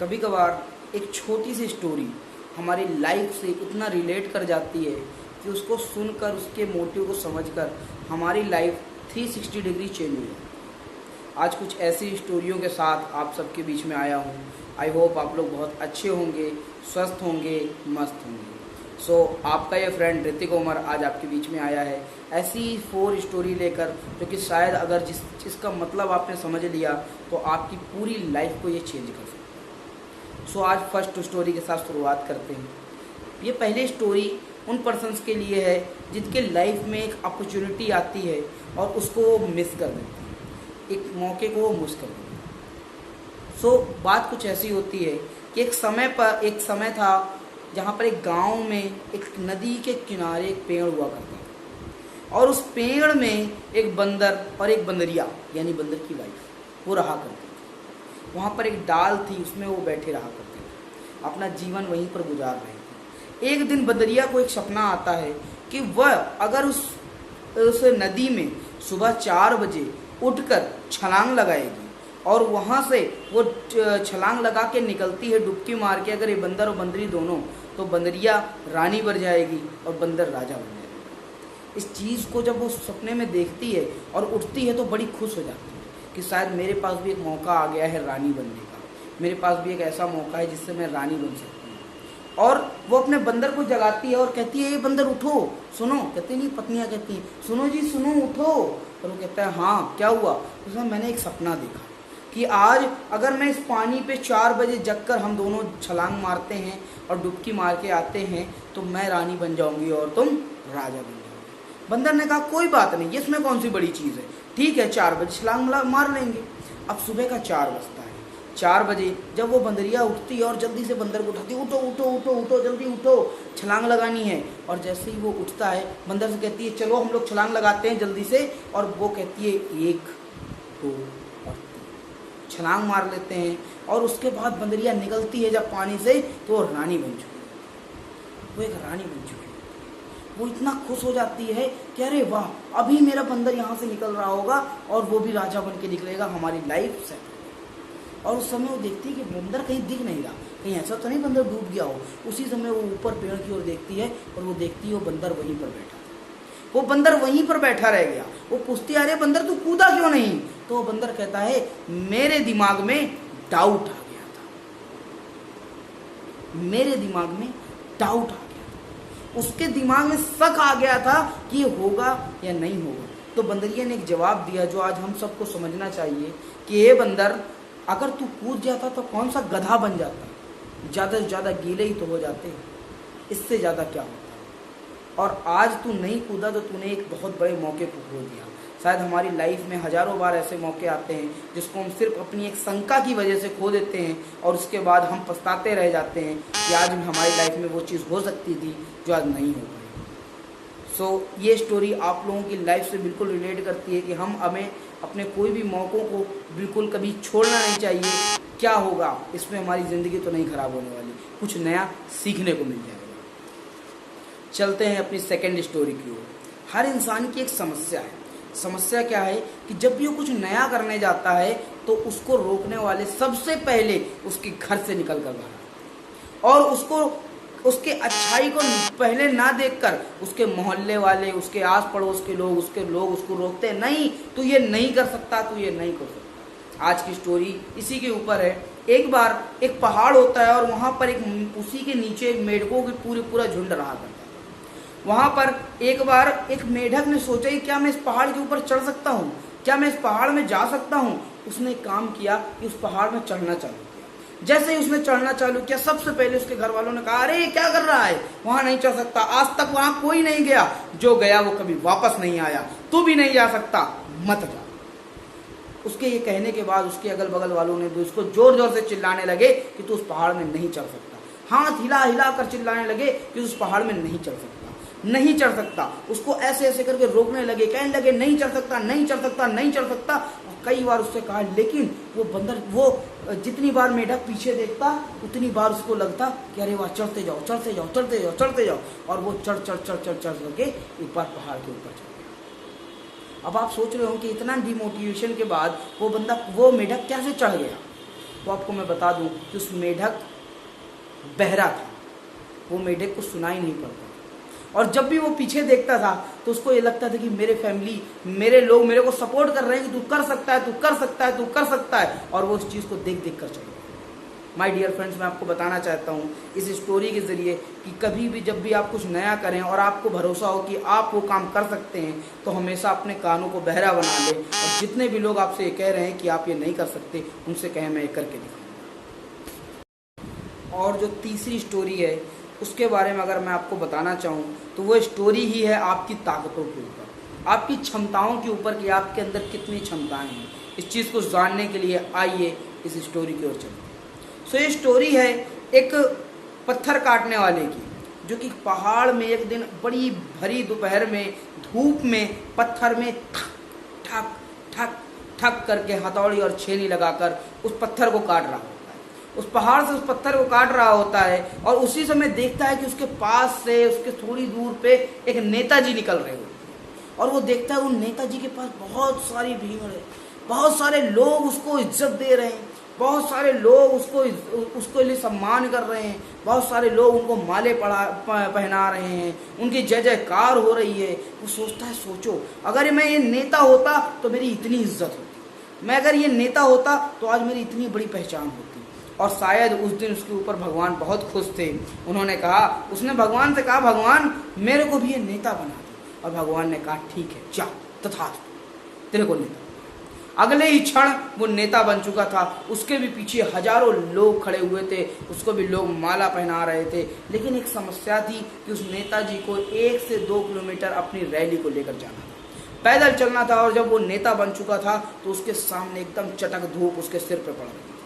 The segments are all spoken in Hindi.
कभी कभार एक छोटी सी स्टोरी हमारी लाइफ से इतना रिलेट कर जाती है कि उसको सुनकर उसके मोटिव को समझकर हमारी लाइफ 360 डिग्री चेंज हो जाती है। आज कुछ ऐसी स्टोरियों के साथ आप सबके बीच में आया हूँ। आई होप आप लोग बहुत अच्छे होंगे, स्वस्थ होंगे, मस्त होंगे। आपका ये फ्रेंड ऋतिक उमर आज आपके बीच में आया है ऐसी 4 स्टोरी लेकर, जो कि शायद अगर जिसका मतलब आपने समझ लिया तो आपकी पूरी लाइफ को ये चेंज कर सकता है। आज फर्स्ट स्टोरी के साथ शुरुआत करते हैं। ये पहली स्टोरी उन पर्सन्स के लिए है जिनके लाइफ में एक अपॉर्चुनिटी आती है और उसको वो मिस कर देते हैं, एक मौके को वो मिस कर देते हैं। बात कुछ ऐसी होती है कि एक समय था जहाँ पर एक गांव में एक नदी के किनारे एक पेड़ हुआ करता था और उस पेड़ में एक बंदर और एक बंदरिया यानी बंदर की वाइफ वो रहा करते थे। वहाँ पर एक डाल थी, उसमें वो बैठे रहा करते थे, अपना जीवन वहीं पर गुजार रहे थे। एक दिन बंदरिया को एक सपना आता है कि वह अगर उस नदी में सुबह 4 बजे उठकर छलांग लगाएगी और वहाँ से वो छलांग लगा के निकलती है डुबकी मार के, अगर ये बंदर और बंदरी दोनों, तो बंदरिया रानी बन जाएगी और बंदर राजा बन जाएगा। इस चीज़ को जब वो सपने में देखती है और उठती है तो बड़ी खुश हो जाती है कि शायद मेरे पास भी एक मौका आ गया है रानी बनने का, मेरे पास भी एक ऐसा मौका है जिससे मैं रानी बन सकती हूँ। और वो अपने बंदर को जगाती है और कहती है, ये बंदर उठो, सुनो। कहते नहीं, पत्नियाँ कहती हैं, सुनो जी सुनो, उठो। और वो कहता है, हाँ क्या हुआ? उसमें मैंने एक सपना देखा कि आज अगर मैं इस पानी पे 4 बजे जगकर हम दोनों छलांग मारते हैं और डुबकी मार के आते हैं तो मैं रानी बन जाऊंगी और तुम राजा बन जाओगे। बंदर ने कहा, कोई बात नहीं, इसमें कौन सी बड़ी चीज़ है, ठीक है 4 बजे छलांग मार लेंगे। अब सुबह का 4 बजता है। 4 बजे जब वो बंदरिया उठती है और जल्दी से बंदर को उठाती है, उठो उठो उठो उठो, जल्दी उठो, छलांग लगानी है। और जैसे ही वो उठता है, बंदर से कहती है, चलो हम लोग छलांग लगाते हैं जल्दी से। और वो कहती है 1 2 छलांग मार लेते हैं। और उसके बाद बंदरिया निकलती है जब पानी से, तो वो रानी बन चुकी है, वो एक रानी बन चुकी है। वो इतना खुश हो जाती है कि अरे वाह, अभी मेरा बंदर यहाँ से निकल रहा होगा और वो भी राजा बन के निकलेगा, हमारी लाइफ सेट। और उस समय वो देखती है कि बंदर कहीं दिख नहीं रहा, कहीं ऐसा तो नहीं बंदर डूब गया हो। उसी समय वो ऊपर पेड़ की ओर देखती है और वो देखती है वो बंदर वहीं पर बैठा, वो बंदर वहीं पर बैठा रह गया। वो पूछती है, अरे बंदर तू कूदा क्यों नहीं? तो वो बंदर कहता है, मेरे दिमाग में डाउट आ गया था, मेरे दिमाग में डाउट आ गया था, उसके दिमाग में शक आ गया था कि ये होगा या नहीं होगा। तो बंदरिया ने एक जवाब दिया जो आज हम सबको समझना चाहिए कि ये बंदर, अगर तू कूद जाता तो कौन सा गधा बन जाता, ज़्यादा से ज़्यादा गीले ही तो हो जाते, इससे ज़्यादा क्या होता। और आज तू नहीं कूदा तो तूने एक बहुत बड़े मौके को खो दिया। शायद हमारी लाइफ में हज़ारों बार ऐसे मौके आते हैं जिसको हम सिर्फ अपनी एक शंका की वजह से खो देते हैं और उसके बाद हम पछताते रह जाते हैं कि आज हमारी लाइफ में वो चीज़ हो सकती थी जो आज नहीं हो पाई। ये स्टोरी आप लोगों की लाइफ से बिल्कुल रिलेट करती है कि हमें अपने कोई भी मौक़ों को बिल्कुल कभी छोड़ना नहीं चाहिए। क्या होगा इसमें, हमारी ज़िंदगी तो नहीं ख़राब होने वाली, कुछ नया सीखने को मिल जाएगा। चलते हैं अपनी सेकंड स्टोरी की ओर। हर इंसान की एक समस्या है। समस्या क्या है कि जब भी वो कुछ नया करने जाता है तो उसको रोकने वाले सबसे पहले उसके घर से निकल कर बाहर, और उसको उसके अच्छाई को पहले ना देखकर उसके मोहल्ले वाले, उसके आस पड़ोस के लोग उसको रोकते हैं, नहीं तू ये नहीं कर सकता, तू ये नहीं कर सकता। आज की स्टोरी इसी के ऊपर है। एक बार एक पहाड़ होता है और वहाँ पर उसी के नीचे मेढकों की पूरा झुंड रहा करता है। वहाँ पर एक बार एक मेढक ने सोचा कि क्या मैं इस पहाड़ के ऊपर चढ़ सकता हूँ, क्या मैं इस पहाड़ में जा सकता हूँ। उसने एक काम किया कि उस पहाड़ में चढ़ना चालू किया। जैसे ही उसने चढ़ना चालू किया, सबसे पहले उसके घर वालों ने कहा, अरे क्या कर रहा है, वहाँ नहीं चढ़ सकता, आज तक वहाँ कोई नहीं गया, जो गया वो कभी वापस नहीं आया, तू भी नहीं जा सकता, मत जा। उसके ये कहने के बाद उसके अगल बगल वालों ने भी उसको जोर जोर से चिल्लाने लगे कि तू उस पहाड़ में नहीं चढ़ सकता। हाथ हिला हिला कर चिल्लाने लगे कि उस पहाड़ में नहीं चढ़ सकता, नहीं चढ़ सकता। उसको ऐसे ऐसे करके रोकने लगे, कहने लगे नहीं चढ़ सकता, नहीं चढ़ सकता, नहीं चढ़ सकता। कई बार उससे कहा, लेकिन वो बंदर, वो जितनी बार मेढक पीछे देखता उतनी बार उसको लगता कि अरे वाह, चढ़ते जाओ चढ़ते जाओ चढ़ते जाओ चढ़ते जाओ। और वो चढ़ चढ़ चढ़ चढ़ चढ़ करके ऊपर पहाड़ के ऊपर चढ़ गया। अब आप सोच रहे हो कि इतना डिमोटिवेशन के बाद वो मेढक कैसे चढ़ गया। तो आपको मैं बता दूं कि उस मेढक बहरा था, वो मेढक को सुनाई नहीं पड़ता। और जब भी वो पीछे देखता था तो उसको ये लगता था कि मेरे फैमिली, मेरे लोग मेरे को सपोर्ट कर रहे हैं कि तू कर सकता है, तू कर सकता है, तू कर सकता है, और वो उस चीज़ को देख देख कर चले। माय डियर फ्रेंड्स, मैं आपको बताना चाहता हूँ इस स्टोरी के ज़रिए कि कभी भी जब भी आप कुछ नया करें और आपको भरोसा हो कि आप वो काम कर सकते हैं, तो हमेशा अपने कानों को बहरा बना लें। और जितने भी लोग आपसे ये कह रहे हैं कि आप ये नहीं कर सकते, उनसे कहें मैं ये करके दिखाऊंगा। और जो तीसरी स्टोरी है उसके बारे में अगर मैं आपको बताना चाहूँ तो वो स्टोरी ही है आपकी ताकतों के ऊपर, आपकी क्षमताओं के ऊपर कि आपके अंदर कितनी क्षमताएं हैं। इस चीज़ को जानने के लिए आइए इस स्टोरी की ओर चलते हैं। सो ये स्टोरी है एक पत्थर काटने वाले की, जो कि पहाड़ में एक दिन बड़ी भरी दोपहर में धूप में पत्थर में ठक ठक ठक ठक करके हथौड़ी और छेनी लगाकर उस पत्थर को काट रहा होता है। उस पहाड़ से उस पत्थर को काट रहा होता है और उसी समय देखता है कि उसके पास से, उसके थोड़ी दूर पे एक नेताजी निकल रहे होते हैं। और वो देखता है उन नेताजी के पास बहुत सारी भीड़ है, बहुत सारे लोग उसको इज्जत दे रहे हैं, बहुत सारे लोग उसको लिए सम्मान कर रहे हैं, बहुत सारे लोग उनको माले पहना रहे हैं, उनकी जय जयकार हो रही है। वो सोचता है, सोचो अगर मैं ये नेता होता तो मेरी इतनी इज्जत होती, मैं अगर ये नेता होता तो आज मेरी इतनी बड़ी पहचान होती। और शायद उस दिन उसके ऊपर भगवान बहुत खुश थे। उसने भगवान से कहा, भगवान मेरे को भी ये नेता बना दे। और भगवान ने कहा, ठीक है, जा तथास्तु, तेरे को नेता। अगले ही क्षण वो नेता बन चुका था। उसके भी पीछे हजारों लोग खड़े हुए थे, उसको भी लोग माला पहना रहे थे। लेकिन एक समस्या थी कि उस नेताजी को 1 से 2 किलोमीटर अपनी रैली को लेकर जाना था, पैदल चलना था। और जब वो नेता बन चुका था तो उसके सामने एकदम चटक धूप उसके सिर पे पड़ रही थी।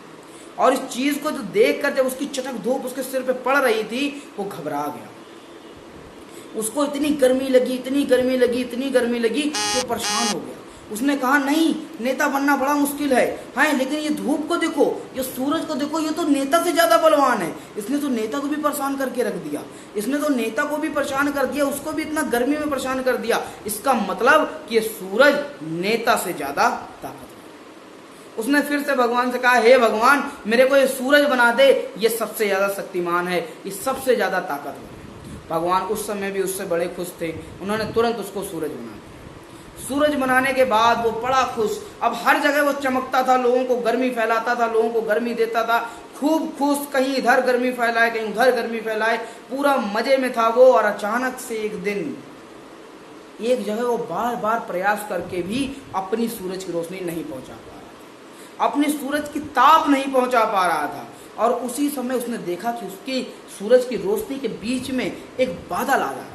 और इस चीज को जो देख कर जब उसकी चटक धूप उसके सिर पे पड़ रही थी, वो घबरा गया। उसको इतनी गर्मी लगी, इतनी गर्मी लगी, इतनी गर्मी लगी कि वो परेशान हो गया। उसने कहा, नहीं, नेता बनना बड़ा मुश्किल है, हाँ, लेकिन ये धूप को देखो, ये सूरज को देखो, ये तो नेता से ज्यादा बलवान है। इसने तो नेता को भी परेशान करके रख दिया, इसने तो नेता को भी परेशान कर दिया, उसको भी इतना गर्मी में परेशान कर दिया। इसका मतलब कि ये सूरज नेता से ज्यादा ताकतवर। उसने फिर से भगवान से कहा, हे भगवान, मेरे को ये सूरज बना दे, ये सबसे ज्यादा शक्तिमान है, ये सबसे ज्यादा ताकतवर है। भगवान उस समय भी उससे बड़े खुश थे। उन्होंने तुरंत उसको सूरज बना दिया। सूरज बनाने के बाद वो बड़ा खुश, अब हर जगह वो चमकता था, लोगों को गर्मी फैलाता था, लोगों को गर्मी देता था, खूब खुश, कहीं इधर गर्मी फैलाए, कहीं उधर गर्मी फैलाए, पूरा मजे में था वो। और अचानक से एक दिन एक जगह वो बार बार प्रयास करके भी अपनी सूरज की रोशनी नहीं पहुंचा पा रहा, अपनी सूरज की ताप नहीं पहुंचा पा रहा था। और उसी समय उसने देखा कि उसकी सूरज की रोशनी के बीच में एक बादल आ रहा था।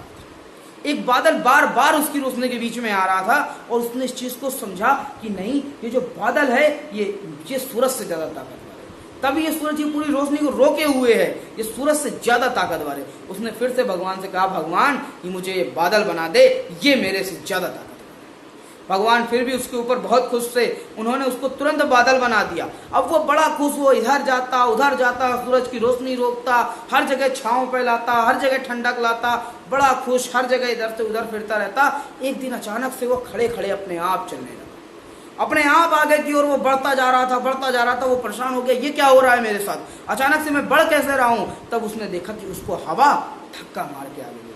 एक बादल बार बार उसकी रोशनी के बीच में आ रहा था। और उसने इस चीज को समझा कि नहीं, ये जो बादल है ये सूरज से ज्यादा ताकतवर है। तभी ये सूरज की पूरी रोशनी को रोके हुए है, ये सूरज से ज्यादा ताकतवर है। उसने फिर से भगवान से कहा, भगवान, ये मुझे ये बादल बना दे, ये मेरे से ज्यादा ताकतवर है। भगवान फिर भी उसके ऊपर बहुत खुश थे। उन्होंने उसको तुरंत बादल बना दिया। अब वो बड़ा खुश, वो इधर जाता उधर जाता, सूरज की रोशनी रोकता, हर जगह छांव फैलाता, हर जगह ठंडक लाता, बड़ा खुश, हर जगह इधर से उधर फिरता रहता। एक दिन अचानक से वो खड़े खड़े अपने आप चलने लगा, अपने आप आगे की ओर वो बढ़ता जा रहा था, बढ़ता जा रहा था। वो परेशान हो गया, ये क्या हो रहा है मेरे साथ, अचानक से मैं बढ़ कैसे रहा हूं। तब उसने देखा कि उसको हवा धक्का मार के आगे,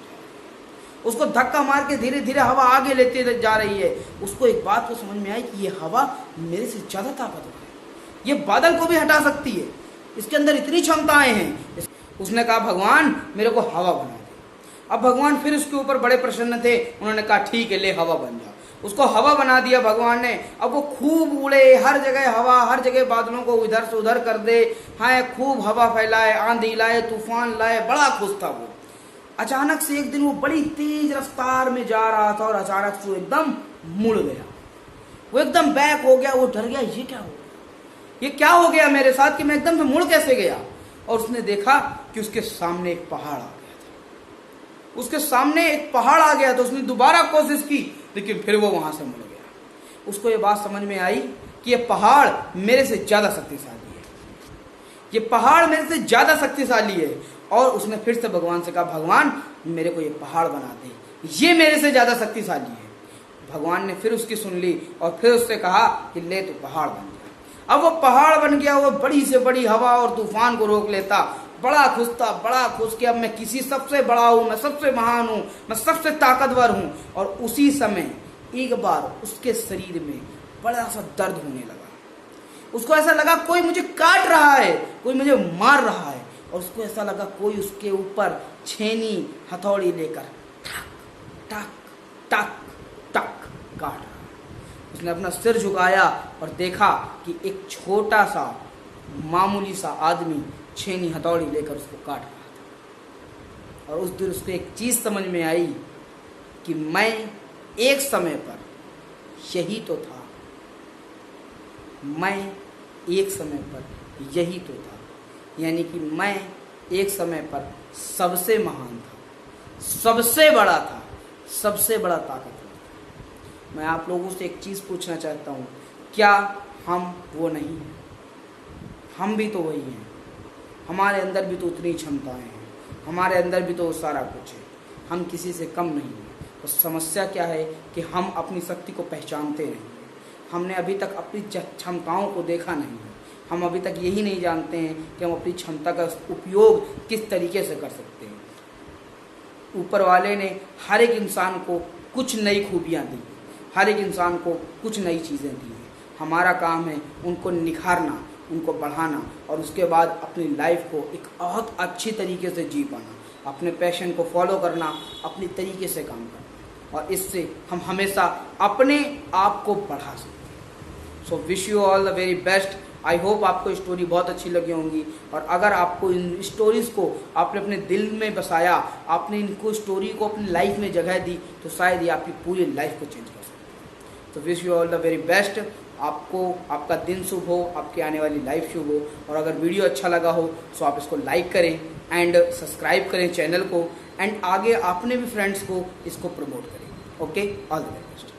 उसको धक्का मार के धीरे धीरे हवा आगे लेते जा रही है। उसको एक बात तो समझ में आई कि ये हवा मेरे से ज्यादा ताकतवर है, ये बादल को भी हटा सकती है, इसके अंदर इतनी क्षमताएं हैं। उसने कहा, भगवान, मेरे को हवा बना दे। अब भगवान फिर उसके ऊपर बड़े प्रसन्न थे। उन्होंने कहा, ठीक है, ले हवा बन जा। उसको हवा बना दिया भगवान ने। अब वो खूब उड़े, हर जगह हवा, हर जगह बादलों को इधर से उधर कर दे, हाँ, खूब हवा फैलाए, आंधी लाए, तूफान लाए, बड़ा खुश था वो। अचानक से एक दिन वो बड़ी तेज रफ्तार में जा रहा था और अचानक से वो एकदम मुड़ गया, वो एकदम बैक हो गया। वो डर गया, ये क्या हो गया, ये क्या हो गया मेरे साथ कि मैं एकदम से मुड़ कैसे गया। और उसने देखा कि उसके सामने एक पहाड़ आ गया था, उसके सामने एक पहाड़ आ गया था। उसने दोबारा कोशिश की, लेकिन फिर वो वहां से मुड़ गया। उसको ये बात समझ में आई कि ये पहाड़ मेरे से ज्यादा शक्तिशाली है, ये पहाड़ मेरे से ज्यादा शक्तिशाली है। और उसने फिर से भगवान से कहा, भगवान, मेरे को ये पहाड़ बना दे, ये मेरे से ज्यादा शक्तिशाली है। भगवान ने फिर उसकी सुन ली और फिर उससे कहा कि ले, तो पहाड़ बन जा। अब वो पहाड़ बन गया, वो बड़ी से बड़ी हवा और तूफान को रोक लेता। बड़ा खुश था, बड़ा खुश कि अब मैं किसी सबसे बड़ा हूँ, मैं सबसे महान हूँ, मैं सबसे ताकतवर हूँ। और उसी समय एक बार उसके शरीर में बड़ा सा दर्द होने लगा। उसको ऐसा लगा कोई मुझे काट रहा है, कोई मुझे मार रहा है। और उसको ऐसा लगा कोई उसके ऊपर छेनी हथौड़ी लेकर टक टक टक टक काट रहा है। उसने अपना सिर झुकाया और देखा कि एक छोटा सा मामूली सा आदमी छेनी हथौड़ी लेकर उसको काट रहा था। और उस दिन उसको एक चीज समझ में आई कि मैं एक समय पर यही तो था, मैं एक समय पर यही तो था, यानी कि मैं एक समय पर सबसे महान था, सबसे बड़ा था, सबसे बड़ा ताकतवर था। मैं आप लोगों से एक चीज़ पूछना चाहता हूँ, क्या हम वो नहीं हैं? हम भी तो वही हैं। हमारे अंदर भी तो उतनी क्षमताएं हैं, हमारे अंदर भी तो सारा कुछ है। हम किसी से कम नहीं हैं। तो समस्या क्या है कि हम अपनी शक्ति को पहचानते नहीं हैं। हमने अभी तक अपनी क्षमताओं को देखा नहीं है। हम अभी तक यही नहीं जानते हैं कि हम अपनी क्षमता का उपयोग किस तरीके से कर सकते हैं। ऊपर वाले ने हर एक इंसान को कुछ नई खूबियाँ दी, हर एक इंसान को कुछ नई चीज़ें दी हैं। हमारा काम है उनको निखारना, उनको बढ़ाना और उसके बाद अपनी लाइफ को एक बहुत अच्छी तरीके से जी पाना, अपने पैशन को फॉलो करना, अपनी तरीके से काम करना, और इससे हम हमेशा अपने आप को बढ़ा सकते हैं। So wish you all the very best. I hope आपको स्टोरी बहुत अच्छी लगी होंगी, और अगर आपको इन स्टोरीज़ को आपने अपने दिल में बसाया, आपने इनको स्टोरी को अपनी लाइफ में जगह दी, तो शायद ये आपकी पूरी लाइफ को चेंज कर सकते हैं। तो wish you all the very best. आपको आपका दिन शुभ हो, आपकी आने वाली लाइफ शुभ हो। और अगर वीडियो अच्छा लगा हो तो आप इसको लाइक करें एंड सब्सक्राइब करें चैनल को, एंड आगे अपने भी फ्रेंड्स को इसको प्रमोट करें। Okay, all the very best.